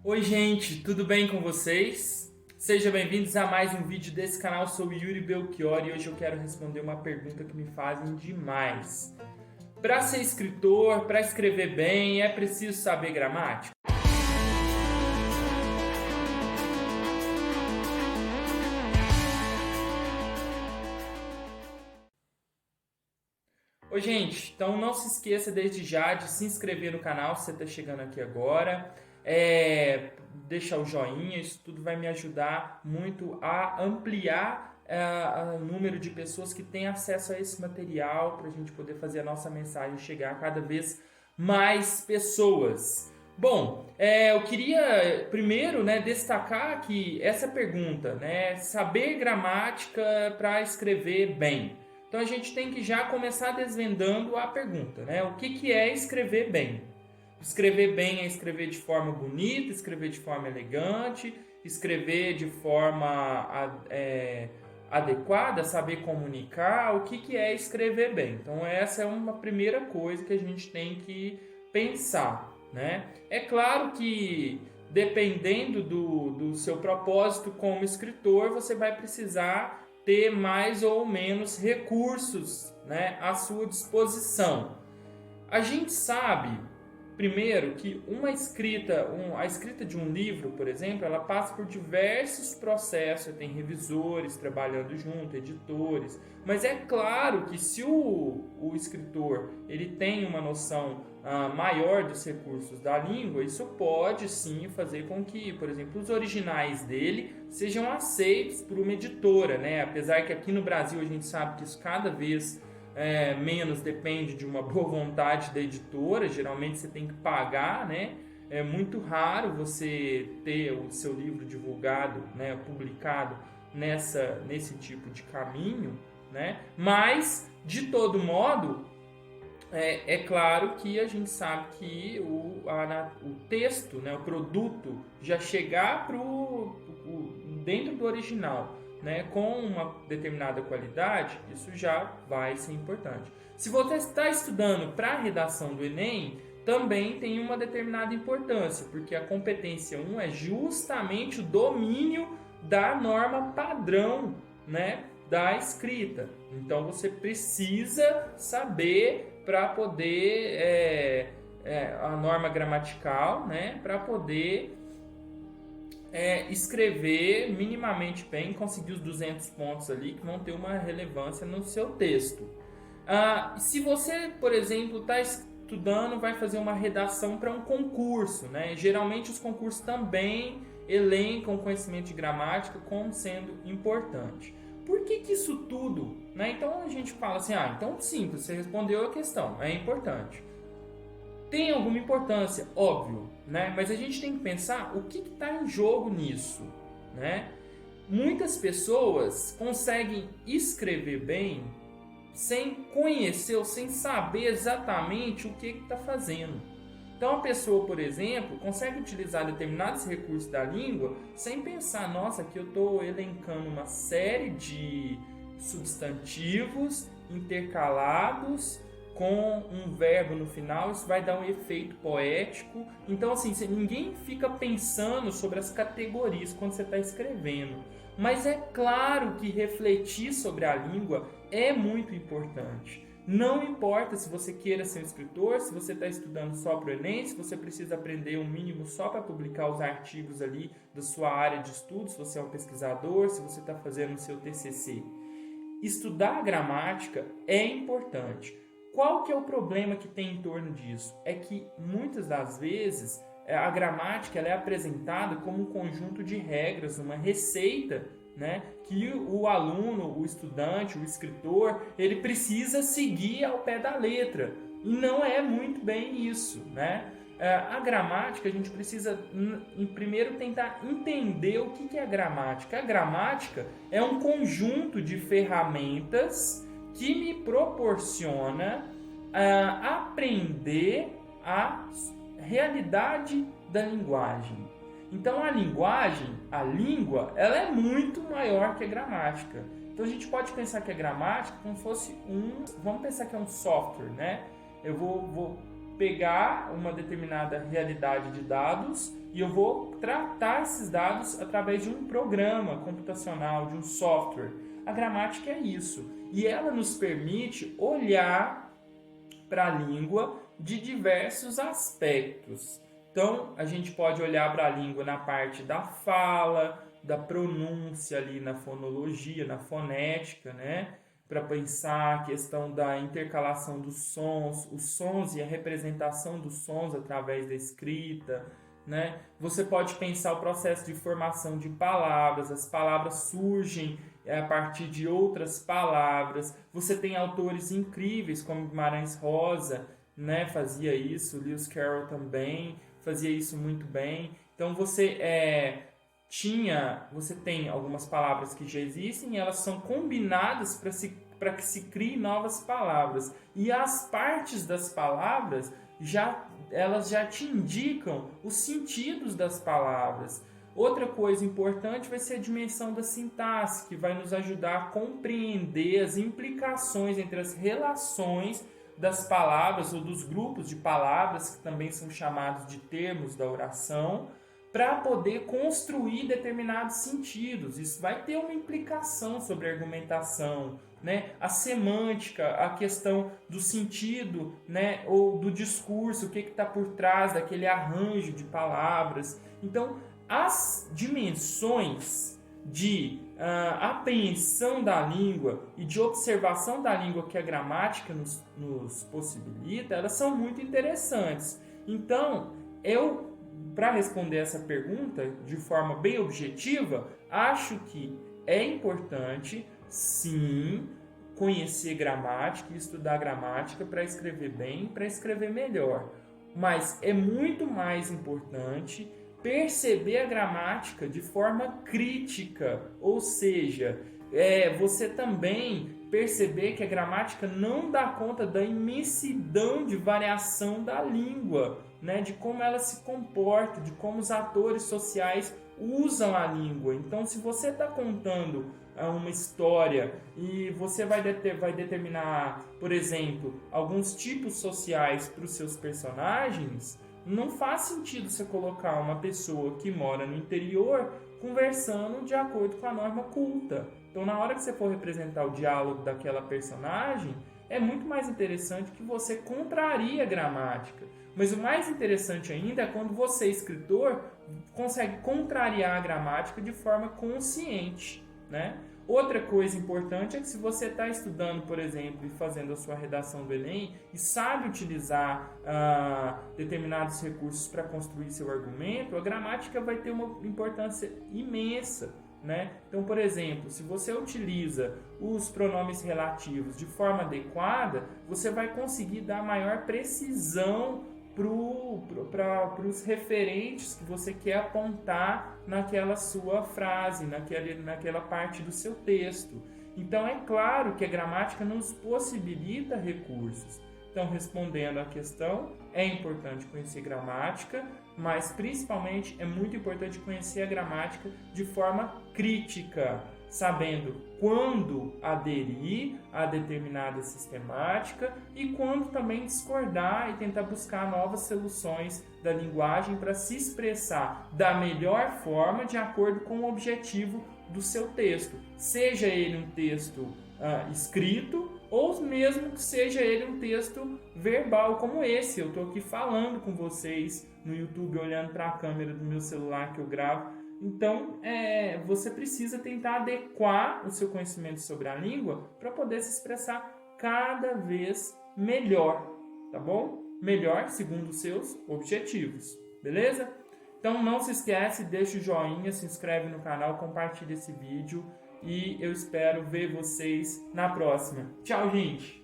Oi gente, tudo bem com vocês? Sejam bem-vindos a mais um vídeo desse canal. Sou Yuri Belchior e hoje eu quero responder uma pergunta que me fazem demais. Para ser escritor, para escrever bem, é preciso saber gramática? Oi gente, então não se esqueça desde já de se inscrever no canal se você está chegando aqui agora. Deixar o joinha, isso tudo vai me ajudar muito a ampliar o número de pessoas que têm acesso a esse material para a gente poder fazer a nossa mensagem chegar a cada vez mais pessoas. Bom, eu queria primeiro destacar que essa pergunta, saber gramática para escrever bem. Então a gente tem que já começar desvendando a pergunta, O que é escrever bem? Escrever bem é escrever de forma bonita, escrever de forma elegante, escrever de forma adequada, saber comunicar. O que é escrever bem? Então essa é uma primeira coisa que a gente tem que pensar, É claro que dependendo do seu propósito como escritor, você vai precisar ter mais ou menos recursos, à sua disposição. A gente sabe, primeiro, que a escrita de um livro, por exemplo, ela passa por diversos processos, tem revisores trabalhando junto, editores, mas é claro que se o escritor ele tem uma noção maior dos recursos da língua, isso pode sim fazer com que, por exemplo, os originais dele sejam aceitos por uma editora, Apesar que aqui no Brasil a gente sabe que isso cada vez menos depende de uma boa vontade da editora, geralmente você tem que pagar, É muito raro você ter o seu livro divulgado, publicado nesse tipo de caminho, Mas, de todo modo, é claro que a gente sabe que o texto, o produto, já chegar dentro do original, com uma determinada qualidade, isso já vai ser importante. Se você está estudando para a redação do Enem, também tem uma determinada importância, porque a competência 1 é justamente o domínio da norma padrão, da escrita. Então você precisa saber para poder a norma gramatical, para poder escrever minimamente bem, conseguir os 200 pontos ali que vão ter uma relevância no seu texto. Se você, por exemplo, está estudando, vai fazer uma redação para um concurso, Geralmente os concursos também elencam conhecimento de gramática como sendo importante. Por que isso tudo? Então a gente fala assim, então sim, você respondeu a questão, é importante. Tem alguma importância, óbvio, Mas a gente tem que pensar o que está em jogo nisso, Muitas pessoas conseguem escrever bem sem conhecer ou sem saber exatamente o que está fazendo. Então a pessoa, por exemplo, consegue utilizar determinados recursos da língua sem pensar, nossa, aqui eu estou elencando uma série de substantivos intercalados com um verbo no final, isso vai dar um efeito poético. Então, assim, ninguém fica pensando sobre as categorias quando você está escrevendo. Mas é claro que refletir sobre a língua é muito importante. Não importa se você queira ser um escritor, se você está estudando só para o Enem, se você precisa aprender o mínimo só para publicar os artigos ali da sua área de estudo, se você é um pesquisador, se você está fazendo o seu TCC. Estudar a gramática é importante. Qual que é o problema que tem em torno disso? É que muitas das vezes a gramática ela é apresentada como um conjunto de regras, uma receita, que o aluno, o estudante, o escritor, ele precisa seguir ao pé da letra. E não é muito bem isso, A gramática, a gente precisa primeiro tentar entender o que é a gramática. A gramática é um conjunto de ferramentas que me proporciona aprender a realidade da linguagem. Então a linguagem, a língua, ela é muito maior que a gramática. Então a gente pode pensar que a gramática como fosse vamos pensar que é um software, Eu vou pegar uma determinada realidade de dados e eu vou tratar esses dados através de um programa computacional, de um software. A gramática é isso. E ela nos permite olhar para a língua de diversos aspectos. Então, a gente pode olhar para a língua na parte da fala, da pronúncia ali na fonologia, na fonética, né? Para pensar a questão da intercalação dos sons, os sons e a representação dos sons através da escrita, né? Você pode pensar o processo de formação de palavras, as palavras surgem a partir de outras palavras. Você tem autores incríveis como Guimarães Rosa, né? Fazia isso, Lewis Carroll também fazia isso muito bem. Então você tem algumas palavras que já existem, elas são combinadas para que se criem novas palavras. E as partes das palavras elas já te indicam os sentidos das palavras. Outra coisa importante vai ser a dimensão da sintaxe, que vai nos ajudar a compreender as implicações entre as relações das palavras ou dos grupos de palavras, que também são chamados de termos da oração, para poder construir determinados sentidos. Isso vai ter uma implicação sobre a argumentação, né? A semântica, a questão do sentido, né? Ou do discurso, o que está por trás daquele arranjo de palavras. Então, as dimensões de apreensão da língua e de observação da língua que a gramática nos possibilita, elas são muito interessantes. Então, para responder essa pergunta de forma bem objetiva, acho que é importante, sim, conhecer gramática e estudar gramática para escrever bem, para escrever melhor. Mas é muito mais importante perceber a gramática de forma crítica, ou seja, você também perceber que a gramática não dá conta da imensidão de variação da língua, né? De como ela se comporta, de como os atores sociais usam a língua. Então, se você está contando uma história e você vai determinar, por exemplo, alguns tipos sociais para os seus personagens, não faz sentido você colocar uma pessoa que mora no interior conversando de acordo com a norma culta. Então, na hora que você for representar o diálogo daquela personagem, é muito mais interessante que você contrarie a gramática. Mas o mais interessante ainda é quando você, escritor, consegue contrariar a gramática de forma consciente, né? Outra coisa importante é que se você está estudando, por exemplo, e fazendo a sua redação do Enem e sabe utilizar determinados recursos para construir seu argumento, a gramática vai ter uma importância imensa, né? Então, por exemplo, se você utiliza os pronomes relativos de forma adequada, você vai conseguir dar maior precisão para os referentes que você quer apontar naquela sua frase, naquela parte do seu texto. Então, é claro que a gramática nos possibilita recursos. Então, respondendo à questão, é importante conhecer gramática, mas principalmente é muito importante conhecer a gramática de forma crítica, sabendo quando aderir a determinada sistemática e quando também discordar e tentar buscar novas soluções da linguagem para se expressar da melhor forma de acordo com o objetivo do seu texto. Seja ele um texto escrito ou mesmo que seja ele um texto verbal como esse. Eu estou aqui falando com vocês no YouTube, olhando para a câmera do meu celular que eu gravo. Então, você precisa tentar adequar o seu conhecimento sobre a língua para poder se expressar cada vez melhor, tá bom? Melhor segundo os seus objetivos, beleza? Então, não se esquece, deixa o joinha, se inscreve no canal, compartilha esse vídeo e eu espero ver vocês na próxima. Tchau, gente!